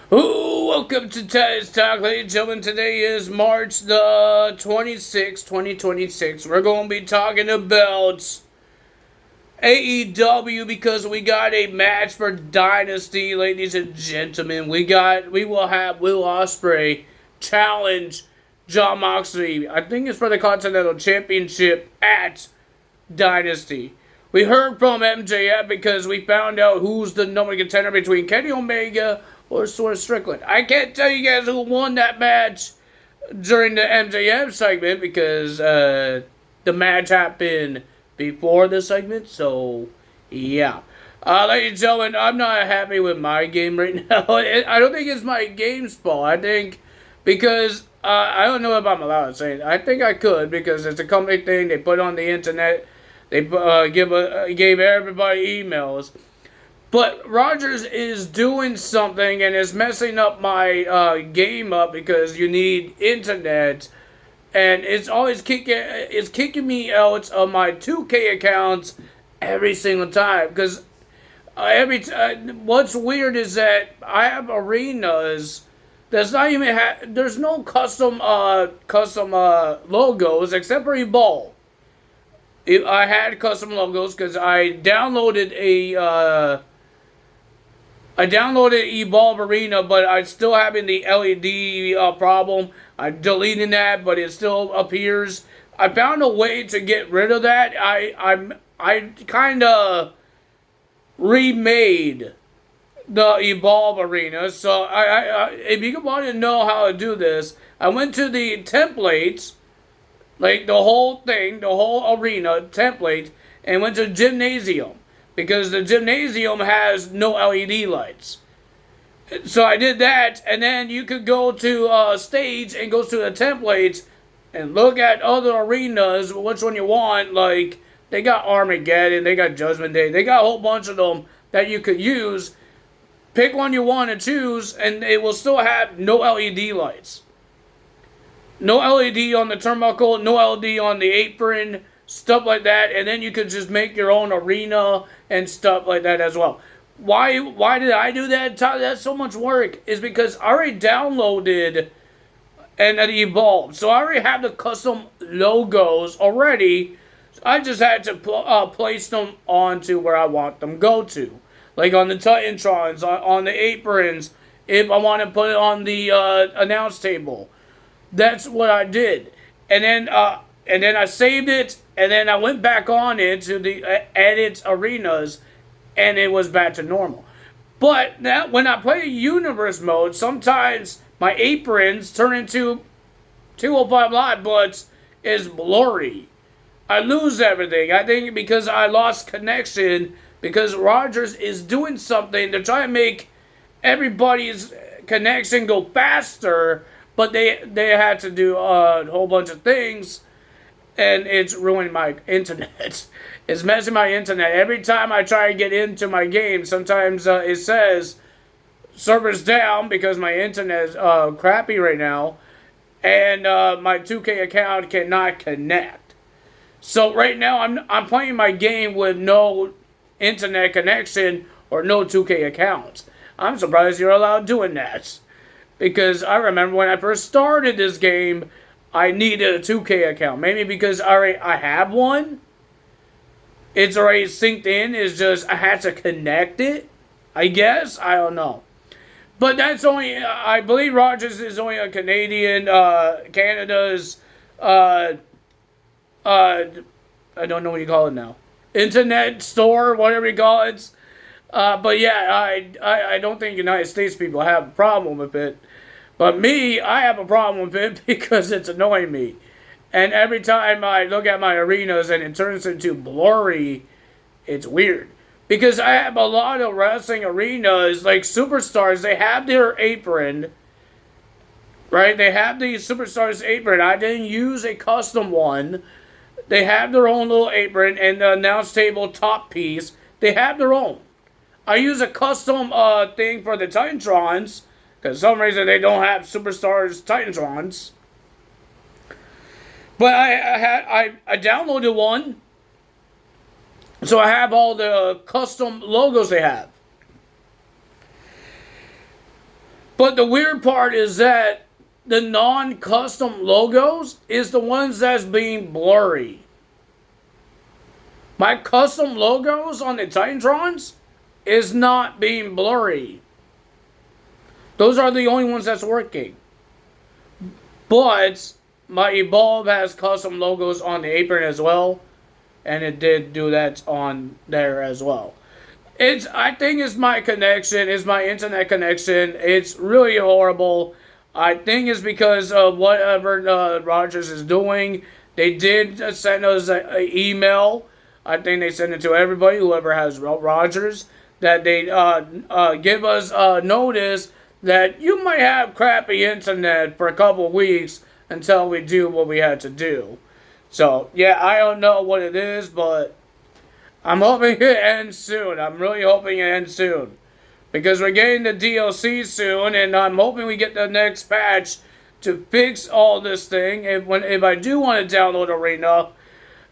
Ooh, welcome to Taz Talk, ladies and gentlemen. Today is March the 26th, 2026. We're going to be talking about AEW because we got a match for Dynasty, ladies and gentlemen. We will have Will Ospreay challenge Jon Moxley. I think it's for the Continental Championship at Dynasty. We heard from MJF because we found out who's the number one contender between Kenny Omega or Swerve Strickland. I can't tell you guys who won that match during the MJF segment because the match happened before the segment. So, yeah. Ladies and gentlemen, I'm not happy with my game right now. I don't think it's my game's fault. I think because I don't know if I'm allowed to say it. I think I could because it's a company thing. They put on the internet. They gave everybody emails. But Rogers is doing something and is messing up my game up because you need internet. And it's always kicking me out of my 2K accounts every single time. Because what's weird is that I have arenas that's not even there's no custom logos except for Evolve. I had custom logos because I downloaded Evolve Arena, but I'm still having the LED problem. I'm deleting that, but it still appears. I found a way to get rid of that. I kind of remade the Evolve Arena. So if you want to know how to do this, I went to the templates. Like the whole thing, the whole arena template, and went to Gymnasium. Because the Gymnasium has no LED lights. So I did that, and then you could go to stage and go to the templates and look at other arenas, which one you want. Like, they got Armageddon, they got Judgment Day, they got a whole bunch of them that you could use. Pick one you want to choose, and it will still have no LED lights. No LED on the turnbuckle, no LED on the apron, stuff like that, and then you could just make your own arena and stuff like that as well. Why did I do that? That's so much work. Is because I already downloaded and it evolved. So I already have the custom logos already. I just had to place them onto where I want them go to. Like on the Titantrons, on the aprons, if I want to put it on the announce table. That's what I did. And then I saved it, and then I went back on it to the edit arenas, and it was back to normal. But now, when I play universe mode, sometimes my aprons turn into 205 Live, but it's blurry. I lose everything. I think because I lost connection, because Rogers is doing something to try to make everybody's connection go faster, but they had to do a whole bunch of things, and it's ruining my internet. It's messing my internet. Every time I try to get into my game, sometimes it says server's down because my internet is crappy right now, and my 2K account cannot connect. So right now I'm playing my game with no internet connection or no 2K account. I'm surprised you're allowed doing that. Because I remember when I first started this game, I needed a 2K account. Maybe because I have one. It's already synced in. It's just I had to connect it. I guess. I don't know. But that's only, I believe Rogers is only a Canadian, Canada's, I don't know what you call it now. Internet store, whatever you call it. But yeah, I don't think United States people have a problem with it. But me, I have a problem with it because it's annoying me. And every time I look at my arenas and it turns into blurry, it's weird. Because I have a lot of wrestling arenas, like Superstars, they have their apron. Right? They have the Superstars apron. I didn't use a custom one. They have their own little apron and the announce table top piece. They have their own. I use a custom thing for the Titantrons. Because for some reason they don't have Superstars Titantrons. But I downloaded one. So I have all the custom logos they have. But the weird part is that the non-custom logos is the ones that's being blurry. My custom logos on the Titantrons is not being blurry. Those are the only ones that's working. But my Evolve has custom logos on the apron as well. And it did do that on there as well. I think it's my connection. It's my internet connection. It's really horrible. I think it's because of whatever Rogers is doing. They did send us an email. I think they sent it to everybody, whoever has Rogers, that they give us notice that you might have crappy internet for a couple of weeks until we do what we had to do. So, yeah, I don't know what it is, but I'm hoping it ends soon. I'm really hoping it ends soon. Because we're getting the DLC soon, and I'm hoping we get the next patch to fix all this thing. If I do want to download Arena,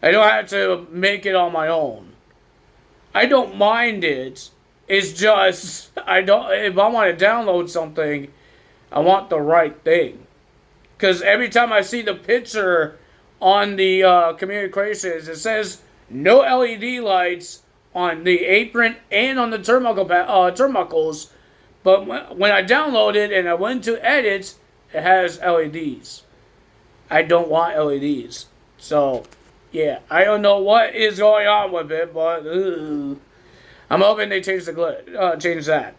I don't have to make it on my own. I don't mind it. It's just, if I want to download something, I want the right thing. Because every time I see the picture on the community creations, it says no LED lights on the apron and on the turnbuckles. But when I download it and I went to edit, it has LEDs. I don't want LEDs. So, yeah, I don't know what is going on with it, but I'm hoping they change that.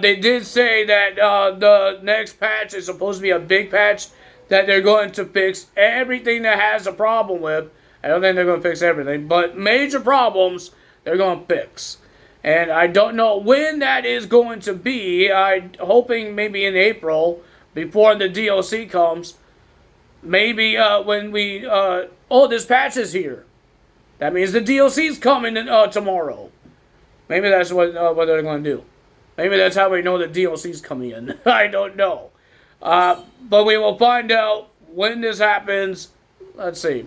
They did say that the next patch is supposed to be a big patch that they're going to fix everything that has a problem with. I don't think they're going to fix everything, but major problems they're going to fix. And I don't know when that is going to be. I'm hoping maybe in April, before the DLC comes. Maybe when we... this patch is here. That means the DLC's coming tomorrow. Maybe that's what they're going to do. Maybe that's how we know the DLC's coming in. I don't know. But we will find out when this happens. Let's see.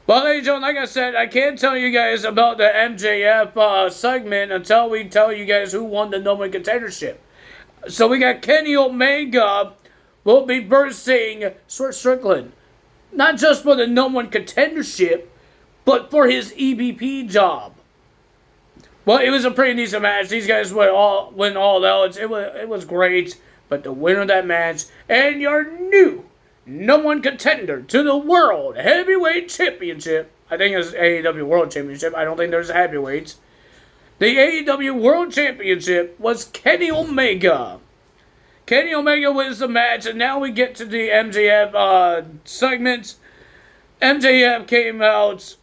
Well, ladies and gentlemen, like I said, I can't tell you guys about the MJF segment until we tell you guys who won the No One Contendership. So we got Kenny Omega will be versing Strickland. Not just for the No One Contendership, but for his EVP job. Well, it was a pretty decent match. These guys went all out. It was great. But the winner of that match and your new No One Contender to the World Heavyweight Championship. I think it's AEW World Championship. I don't think there's heavyweights. The AEW World Championship was Kenny Omega. Kenny Omega wins the match, and now we get to the MJF segment. MJF came out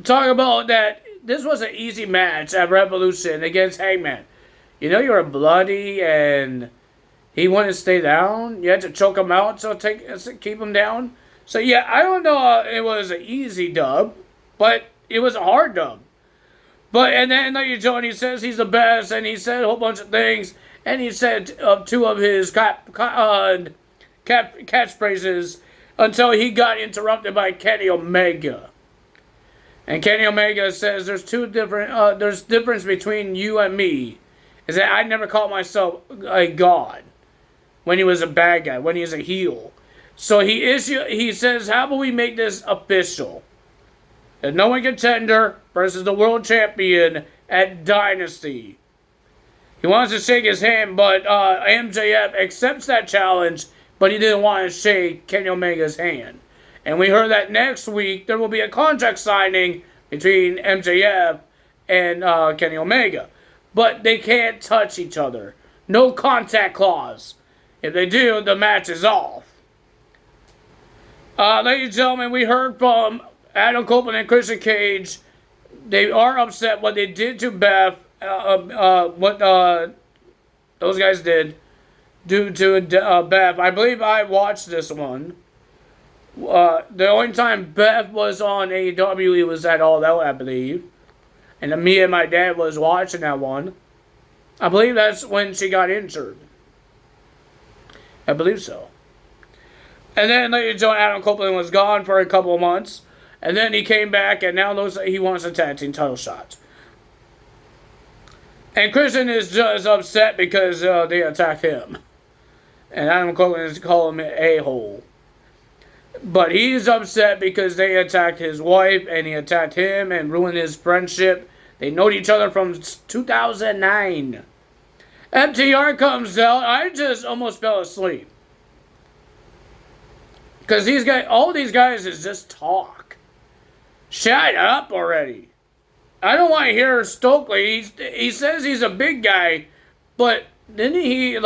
talking about that this was an easy match at Revolution against Hangman. You know, you were bloody and he wouldn't stay down. You had to choke him out to keep him down. So, yeah, I don't know it was an easy dub, but it was a hard dub. And then, like Johnny says he's the best, and he said a whole bunch of things, and he said two of his catchphrases until he got interrupted by Kenny Omega. And Kenny Omega says there's difference between you and me. Is that I never called myself a god when he was a bad guy, when he was a heel. So he says, how about we make this official? The No One Contender versus the World Champion at Dynasty. He wants to shake his hand, but MJF accepts that challenge, but he didn't want to shake Kenny Omega's hand. And we heard that next week there will be a contract signing between MJF and Kenny Omega. But they can't touch each other. No contact clause. If they do, the match is off. Ladies and gentlemen, we heard from Adam Copeland and Christian Cage. They are upset what they did to Beth. What those guys did due to Beth. I believe I watched this one. The only time Beth was on AEW, it was at All Out, I believe. And me and my dad was watching that one. I believe that's when she got injured. I believe so. And then ladies and gentlemen, Adam Copeland was gone for a couple of months. And then he came back, and now he wants a tag team title shot. And Christian is just upset because they attacked him. And Adam Cole is calling him an a-hole. But he's upset because they attacked his wife and he attacked him and ruined his friendship. They know each other from 2009. FTR comes out. I just almost fell asleep. Because all these guys is just talk. Shut up already. I don't want to hear Stokely. He says he's a big guy, but didn't he,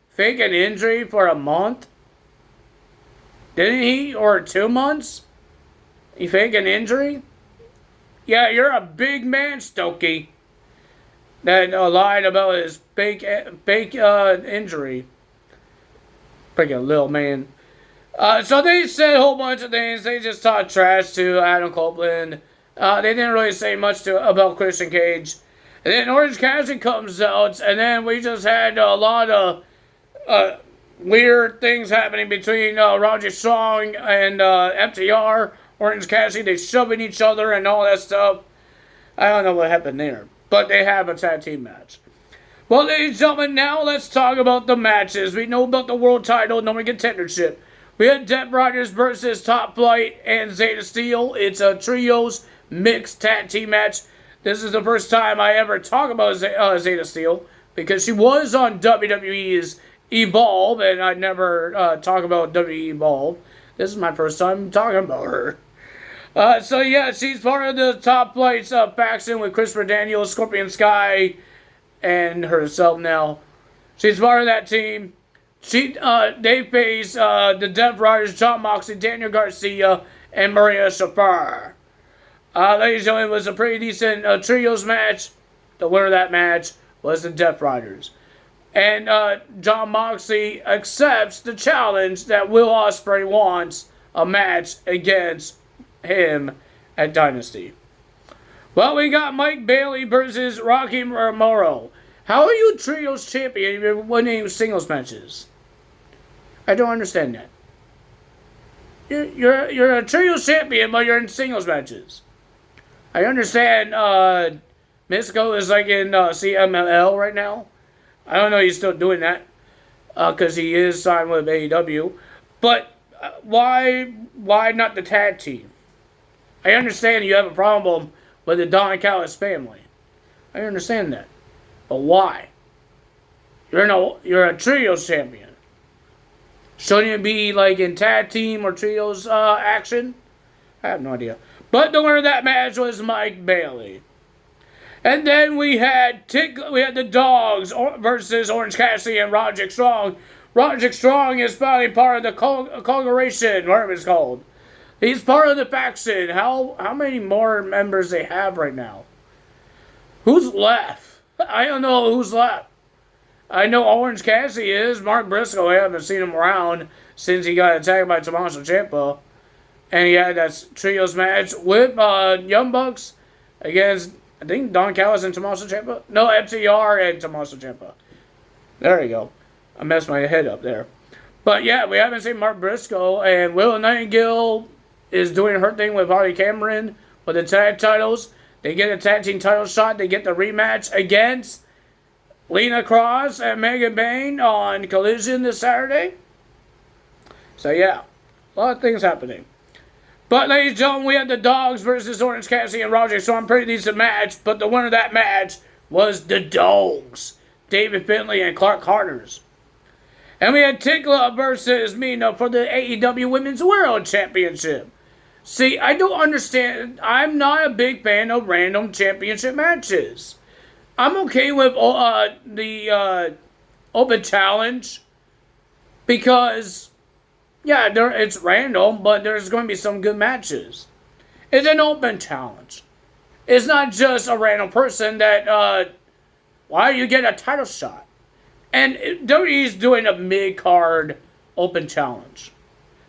fake an injury for a month? Didn't he? Or 2 months? He fake an injury? Yeah, you're a big man, Stokely. That lied about his fake injury. Freaking little man. So they said a whole bunch of things. They just talked trash to Adam Copeland. They didn't really say much about Christian Cage. And then Orange Cassidy comes out, and then we just had a lot of weird things happening between Roger Strong and FTR. Orange Cassidy, they shoving each other and all that stuff. I don't know what happened there. But they have a tag team match. Well, ladies and gentlemen, now let's talk about the matches. We know about the world title, number contendership. We had Death Riders versus Top Flight and Zeta Steel. It's a trios mixed tag team match. This is the first time I ever talk about Zeta Steel because she was on WWE's Evolve, and I never talk about WWE Evolve. This is my first time talking about her. So yeah, she's part of the Top Flight's faction with Christopher Daniels, Scorpion Sky, and herself now. She's part of that team. They face the Death Riders, John Moxley, Daniel Garcia, and Maria Shafir. Ladies and gentlemen, it was a pretty decent trios match. The winner of that match was the Death Riders. And John Moxley accepts the challenge that Will Ospreay wants a match against him at Dynasty. Well, we got Mike Bailey versus Rocky Romero. How are you trios champion if you're winning singles matches? I don't understand that. You're a trios champion, but you're in singles matches. I understand Mystico is in CMLL right now. I don't know he's still doing that because he is signed with AEW. But why not the tag team? I understand you have a problem with the Don Callis family. I understand that. But why? You're a trios champion. Shouldn't it be in tag team or trios action? I have no idea. But the winner of that match was Mike Bailey. And then we had the Dogs versus Orange Cassidy and Roderick Strong. Roderick Strong is probably part of the congregation, whatever it's called. He's part of the faction. How many more members they have right now? Who's left? I don't know who's left. I know Orange Cassidy is. Mark Briscoe, I haven't seen him around since he got attacked by Tommaso Ciampa. And he had that trios match with Young Bucks against, I think, Don Callis and Tommaso Ciampa. No, FTR and Tommaso Ciampa. There you go. I messed my head up there. But yeah, we haven't seen Mark Briscoe. And Willow Nightingale is doing her thing with Harley Cameron with the tag titles. They get a tag team title shot. They get the rematch against Lena Cross and Megan Bayne on Collision this Saturday. So yeah, a lot of things happening. But ladies and gentlemen, we had the Dogs versus Orange Cassidy and Roger Strong. Pretty decent match. But the winner of that match was the Dogs, David Finlay and Clark Connors. And we had Tickla versus Mina for the AEW Women's World Championship. See, I don't understand. I'm not a big fan of random championship matches. I'm okay with the Open Challenge because, yeah, it's random, but there's going to be some good matches. It's an Open Challenge. It's not just a random person that, why you get a title shot? And WWE's doing a mid-card Open Challenge.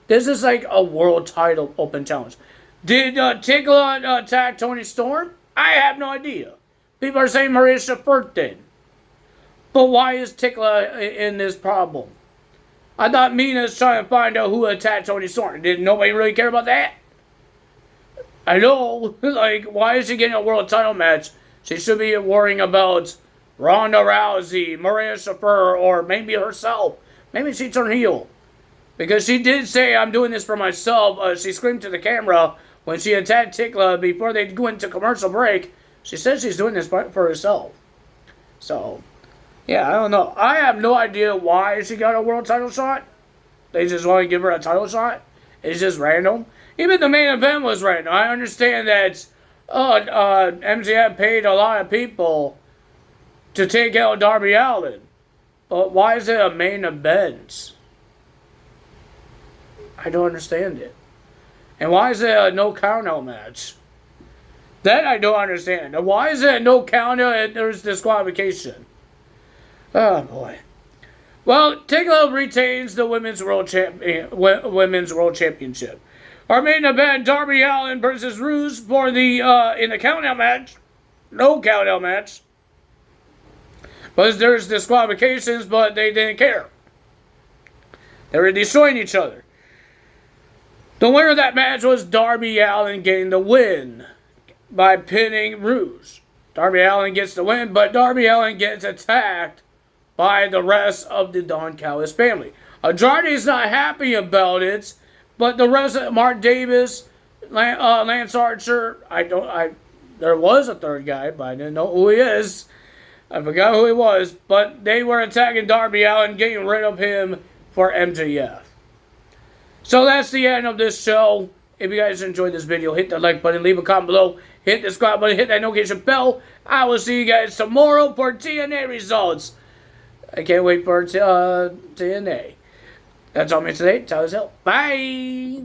This is a world title Open Challenge. Did Tickla attack Tony Storm? I have no idea. People are saying Maria Shafir did. But why is Tickla in this problem? I thought Mina's trying to find out who attacked Tony Storm. Did nobody really care about that? I know. Why is she getting a world title match? She should be worrying about Ronda Rousey, Maria Shafir, or maybe herself. Maybe she turned heel. Because she did say, I'm doing this for myself. She screamed to the camera when she attacked Tikla before they went to commercial break. She said she's doing this for herself. So, yeah, I don't know. I have no idea why she got a world title shot. They just want to give her a title shot. It's just random. Even the main event was random. I understand that MJF paid a lot of people to take out Darby Allin. But why is it a main event? I don't understand it. And why is it a no count-out match? That I don't understand. And why is it a no count-out and there's disqualification? Oh, boy. Well, Tikla retains the Women's World Championship. Our main event, Darby Allin versus Rude for the in the count-out match. No count-out match. But there's disqualifications, but they didn't care. They were destroying each other. The winner of that match was Darby Allin getting the win by pinning Rouge. Darby Allin gets the win, but Darby Allin gets attacked by the rest of the Don Callis family. Andrade's not happy about it, but the rest of Mark Davis, Lance Archer, there was a third guy, but I didn't know who he is. I forgot who he was, but they were attacking Darby Allin, getting rid of him for MJF. So that's the end of this show. If you guys enjoyed this video, hit the like button, leave a comment below, hit the subscribe button, hit that notification bell. I will see you guys tomorrow for TNA results. I can't wait for TNA. That's all me today. Tell us help. Bye.